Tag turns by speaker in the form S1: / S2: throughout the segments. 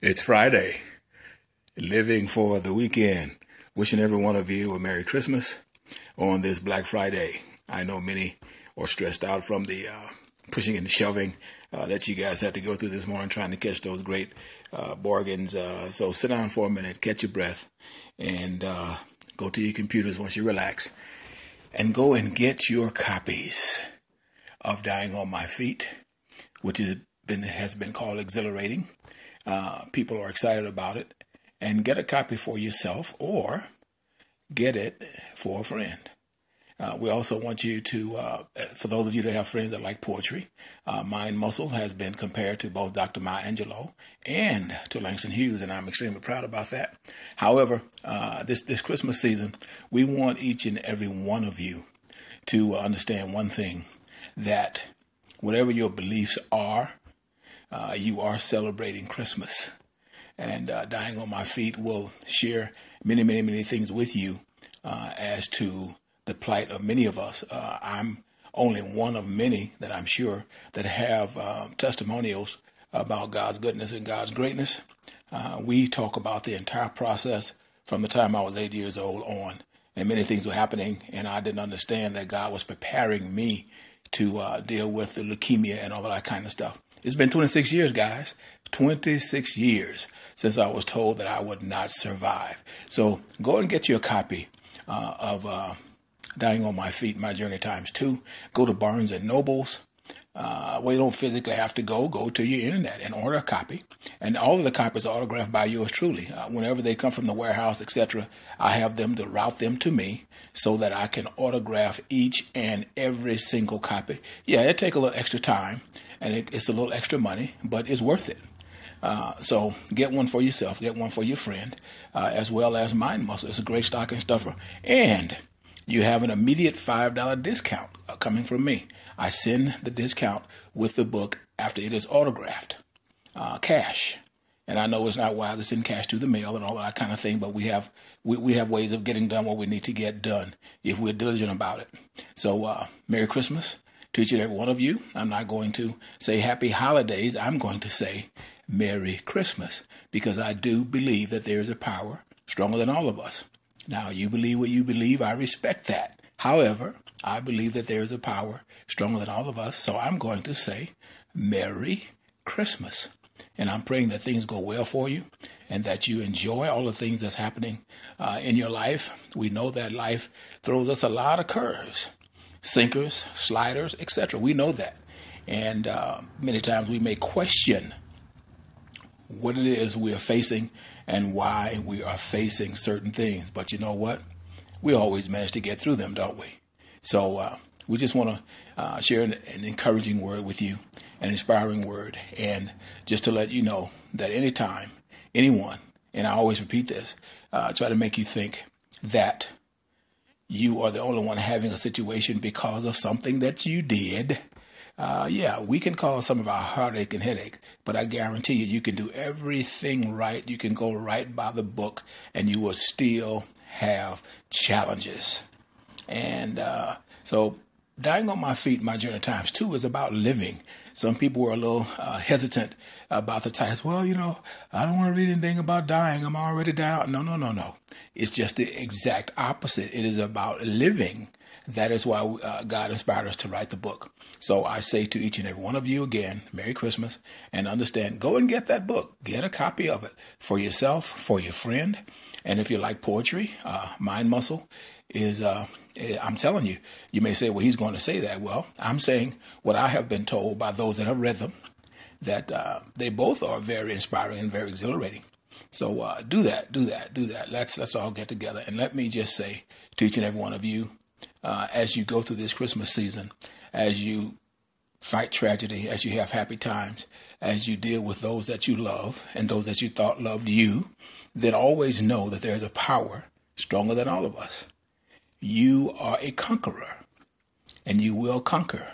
S1: It's Friday, living for the weekend. Wishing every one of you a Merry Christmas on this Black Friday. I know many are stressed out from the pushing and shoving that you guys had to go through this morning trying to catch those great bargains. So sit down for a minute, catch your breath, and go to your computers once you relax, and go and get your copies of Dying on My Feet, which has been called exhilarating. People are excited about it, and get a copy for yourself or get it for a friend. We also want you to, for those of you that have friends that like poetry, Mind Muscle has been compared to both Dr. Maya Angelou and to Langston Hughes, and I'm extremely proud about that. However, this Christmas season, we want each and every one of you to understand one thing, that whatever your beliefs are, you are celebrating Christmas. And Dying on My Feet will share many, many, many things with you as to the plight of many of us. I'm only one of many that I'm sure that have testimonials about God's goodness and God's greatness. We talk about the entire process from the time I was 8 years old on, and many things were happening, and I didn't understand that God was preparing me to deal with the leukemia and all of that kind of stuff. It's been 26 years, guys. 26 years since I was told that I would not survive. So go and get you a copy of Dying on My Feet, My Journey ×2. Go to Barnes and Nobles. Well, you don't physically have to go to your internet and order a copy. And all of the copies are autographed by yours truly. Whenever they come from the warehouse, etc., I have them to route them to me so that I can autograph each and every single copy. Yeah, it takes a little extra time, and it's a little extra money, but it's worth it. So get one for yourself, get one for your friend, as well as Mind Muscle. It's a great stocking stuffer. And you have an immediate $5 discount coming from me. I send the discount with the book after it is autographed, cash. And I know it's not wise to send cash through the mail and all that kind of thing, but we have ways of getting done what we need to get done if we're diligent about it. So Merry Christmas to each and every one of you. I'm not going to say Happy Holidays. I'm going to say Merry Christmas, because I do believe that there is a power stronger than all of us. Now, you believe what you believe. I respect that. However, I believe that there is a power stronger than all of us. So I'm going to say Merry Christmas. And I'm praying that things go well for you and that you enjoy all the things that's happening in your life. We know that life throws us a lot of curves, sinkers, sliders, etc. We know that. And many times we may question what it is we are facing and why we are facing certain things. But you know what? We always manage to get through them, don't we? So we just want to share an encouraging word with you, an inspiring word, and just to let you know that anytime, anyone, and I always repeat this, try to make you think that you are the only one having a situation because of something that you did. Yeah, we can cause some of our heartache and headache, but I guarantee you can do everything right. You can go right by the book, and you will still have challenges. And so Dying on My Feet, My Journey ×2 is about living. Some people were a little hesitant about the title. Well, you know, I don't want to read anything about dying. I'm already down. No. It's just the exact opposite. It is about living. That is why God inspired us to write the book. So I say to each and every one of you again, Merry Christmas, and understand, go and get that book. Get a copy of it for yourself, for your friend. And if you like poetry, Mind Muscle is, I'm telling you, you may say, well, he's going to say that. Well, I'm saying what I have been told by those that have read them, that they both are very inspiring and very exhilarating. So do that. Let's all get together. And let me just say to each and every one of you, as you go through this Christmas season, as you fight tragedy, as you have happy times, as you deal with those that you love and those that you thought loved you, then always know that there's a power stronger than all of us. You are a conqueror, and you will conquer.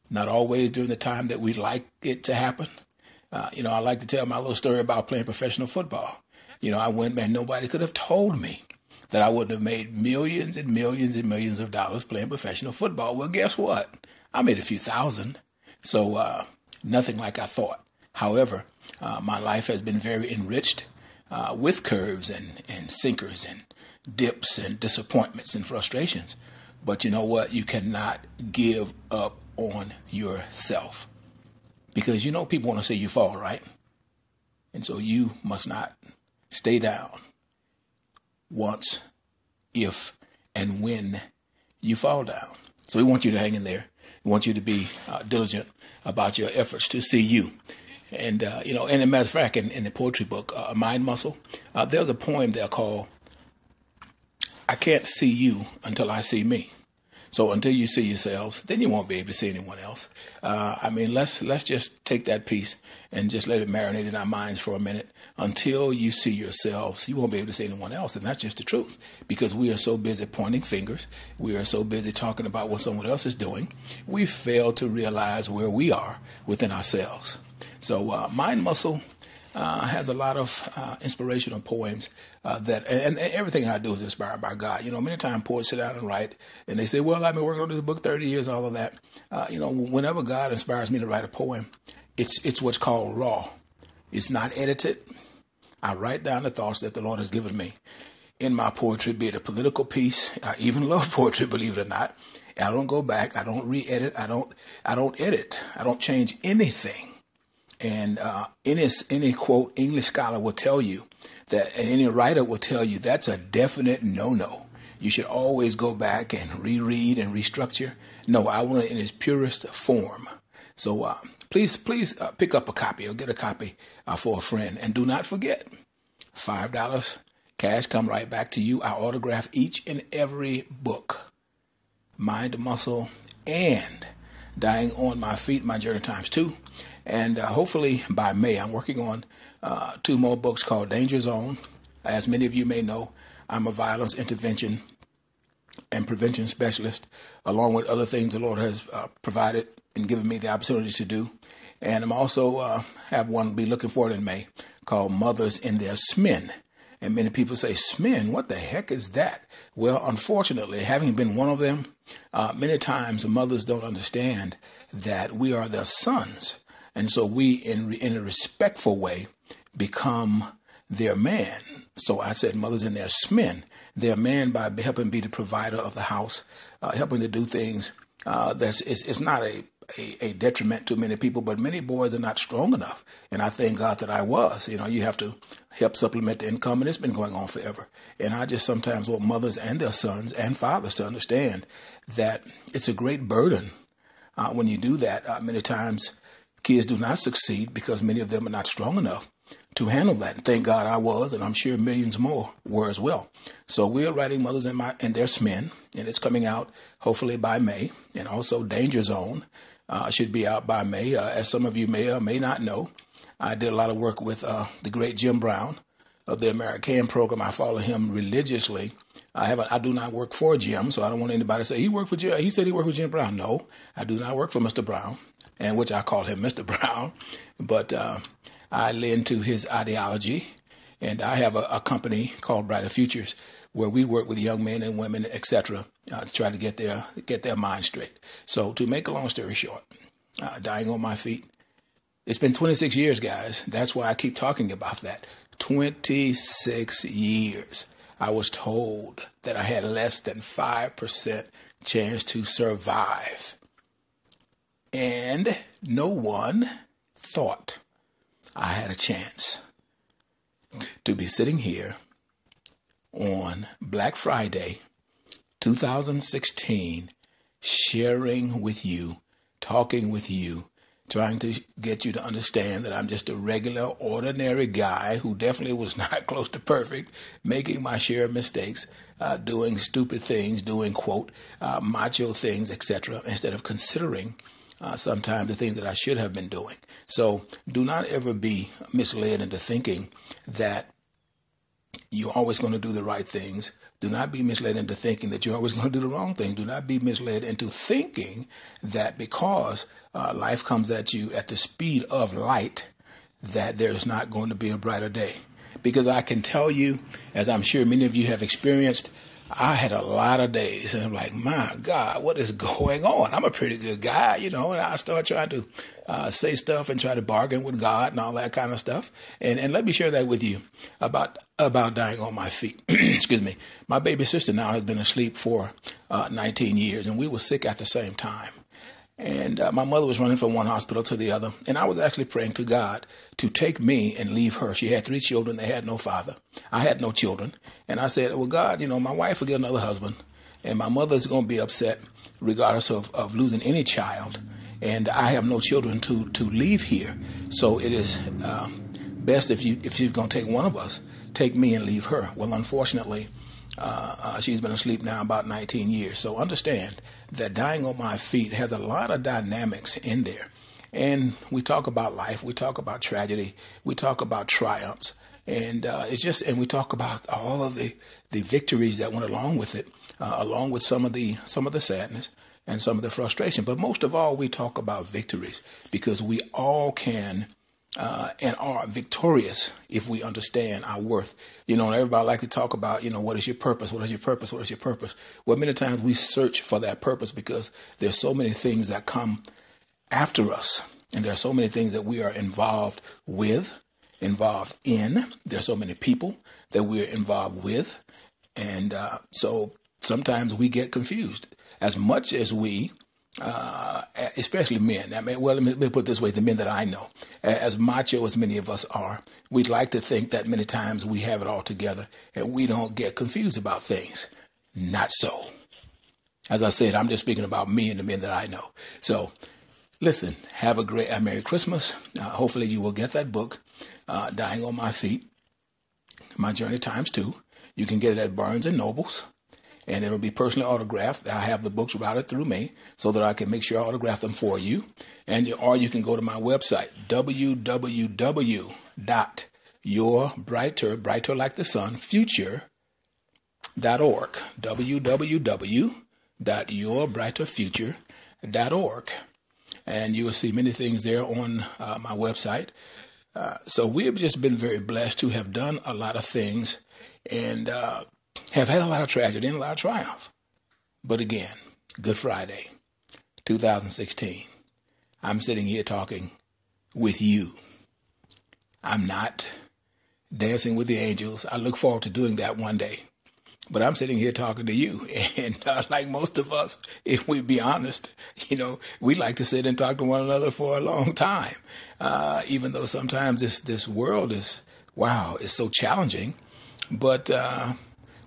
S1: Not always during the time that we'd like it to happen. I like to tell my little story about playing professional football. I went, man, nobody could have told me that I would have made millions and millions and millions of dollars playing professional football. Well, guess what? I made a few thousand. So nothing like I thought. However, My life has been very enriched with curves and sinkers and dips and disappointments and frustrations. But you know what? You cannot give up on yourself, because you know people want to see you fall, right? And so you must not stay down once, if, and when you fall down. So we want you to hang in there. We want you to be diligent about your efforts to see you. And, and as a matter of fact, in the poetry book, Mind Muscle, there's a poem there called, I Can't See You Until I See Me. So until you see yourselves, then you won't be able to see anyone else. Let's just take that piece and just let it marinate in our minds for a minute. Until you see yourselves, you won't be able to see anyone else. And that's just the truth, because we are so busy pointing fingers. We are so busy talking about what someone else is doing. We fail to realize where we are within ourselves. So Mind Muscle has a lot of inspirational poems and everything I do is inspired by God. Many times poets sit down and write, and they say, well, I've been working on this book 30 years, all of that. Whenever God inspires me to write a poem, it's what's called raw. It's not edited. I write down the thoughts that the Lord has given me in my poetry, be it a political piece. I even love poetry, believe it or not. I don't go back. I don't re-edit. I don't edit. I don't change anything. And any quote English scholar will tell you that, and any writer will tell you, that's a definite no-no. You should always go back and reread and restructure. No, I want it in its purest form. So please pick up a copy or get a copy for a friend. And do not forget, $5 cash come right back to you. I autograph each and every book, Mind, Muscle, and Dying on My Feet, My Journey ×2. And hopefully by May, I'm working on 2 more books called Danger Zone. As many of you may know, I'm a violence intervention and prevention specialist, along with other things the Lord has provided and given me the opportunity to do. And I'm also have one be looking for it in May called Mothers in Their SMEN. And many people say, SMEN, what the heck is that? Well, unfortunately, having been one of them, many times mothers don't understand that we are their sons. And so we, in a respectful way, become their man. So I said mothers in their SMEN, their man by helping be the provider of the house, helping to do things it's not a detriment to many people, but many boys are not strong enough. And I thank God that I was. You have to help supplement the income, and it's been going on forever. And I just sometimes want mothers and their sons and fathers to understand that it's a great burden when you do that. Many times kids do not succeed because many of them are not strong enough to handle that. And thank God I was, and I'm sure millions more were as well. So we are writing Mothers in Their SMEN, and it's coming out hopefully by May. And also Danger Zone should be out by May. As some of you may or may not know, I did a lot of work with the great Jim Brown of the American program. I follow him religiously. I do not work for Jim, so I don't want anybody to say he worked for Jim. He said he worked for Jim Brown. No, I do not work for Mr. Brown, and which I call him Mr. Brown. But I lend to his ideology, and I have a company called Brighter Futures where we work with young men and women, etc., to try to get their mind straight. So to make a long story short, Dying on My Feet. It's been 26 years, guys. That's why I keep talking about that. 26 years. I was told that I had less than 5% chance to survive. And no one thought I had a chance to be sitting here on Black Friday, 2016, sharing with you, talking with you, trying to get you to understand that I'm just a regular, ordinary guy who definitely was not close to perfect, making my share of mistakes, doing stupid things, doing, quote, macho things, etc., instead of considering sometimes the things that I should have been doing. So do not ever be misled into thinking that you're always going to do the right things. Do not be misled into thinking that you're always going to do the wrong thing. Do not be misled into thinking that because life comes at you at the speed of light, that there's not going to be a brighter day. Because I can tell you, as I'm sure many of you have experienced, I had a lot of days, and I'm like, my God, what is going on? I'm a pretty good guy, and I start trying to say stuff and try to bargain with God and all that kind of stuff. And let me share that with you about dying on my feet. Excuse me. My baby sister now has been asleep for 19 years, and we were sick at the same time. And my mother was running from one hospital to the other. And I was actually praying to God to take me and leave her. She had 3 children. They had no father. I had no children. And I said, well, God, my wife will get another husband. And my mother's going to be upset regardless of losing any child. And I have no children to leave here. So it is best if you're going to take one of us, take me and leave her. Well, unfortunately, she's been asleep now about 19 years. So understand that dying on my feet has a lot of dynamics in there. And we talk about life. We talk about tragedy. We talk about triumphs. And and we talk about all of the victories that went along with it, along with some of the sadness and some of the frustration. But most of all, we talk about victories because we all can and are victorious if we understand our worth. Everybody like to talk about, what is your purpose? What is your purpose? What is your purpose? Well, many times we search for that purpose because there's so many things that come after us. And there are so many things that we are involved in. There's so many people that we're involved with. And so sometimes we get confused as much as we especially men. Let me put it this way, the men that I know, as macho as many of us are, we'd like to think that many times we have it all together and we don't get confused about things. Not so. As I said, I'm just speaking about me and the men that I know. So listen, have a great Merry Christmas. Hopefully you will get that book, Dying on My Feet, My Journey Times 2. You can get it at Barnes & Nobles. And it'll be personally autographed. I have the books routed through me so that I can make sure I autograph them for you. Or you can go to my website, brighter like the sun, future.org, www.yourbrighterfuture.org. And you will see many things there on my website. So we have just been very blessed to have done a lot of things and have had a lot of tragedy and a lot of triumph. But again, Good Friday, 2016. I'm sitting here talking with you. I'm not dancing with the angels. I look forward to doing that one day. But I'm sitting here talking to you. And like most of us, if we be honest, we like to sit and talk to one another for a long time. Even though sometimes this world is so challenging. But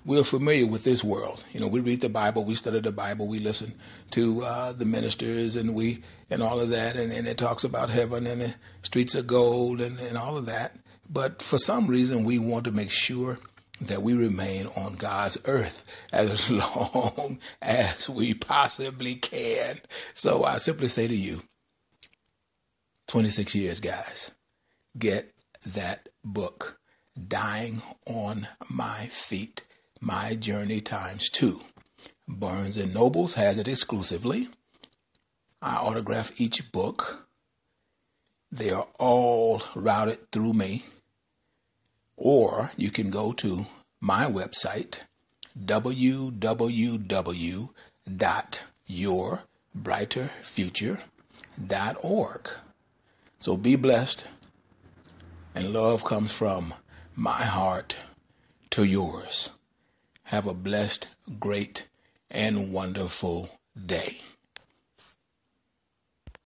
S1: we're familiar with this world. We read the Bible, we study the Bible, we listen to the ministers and all of that. And it talks about heaven and the streets of gold and all of that. But for some reason, we want to make sure that we remain on God's earth as long as we possibly can. So I simply say to you, 26 years, guys, get that book, Dying on My Feet, My Journey Times 2. Barnes & Nobles has it exclusively. I autograph each book. They are all routed through me. Or you can go to my website, www.yourbrighterfuture.org. So be blessed, and love comes from my heart to yours. Have a blessed, great, and wonderful day.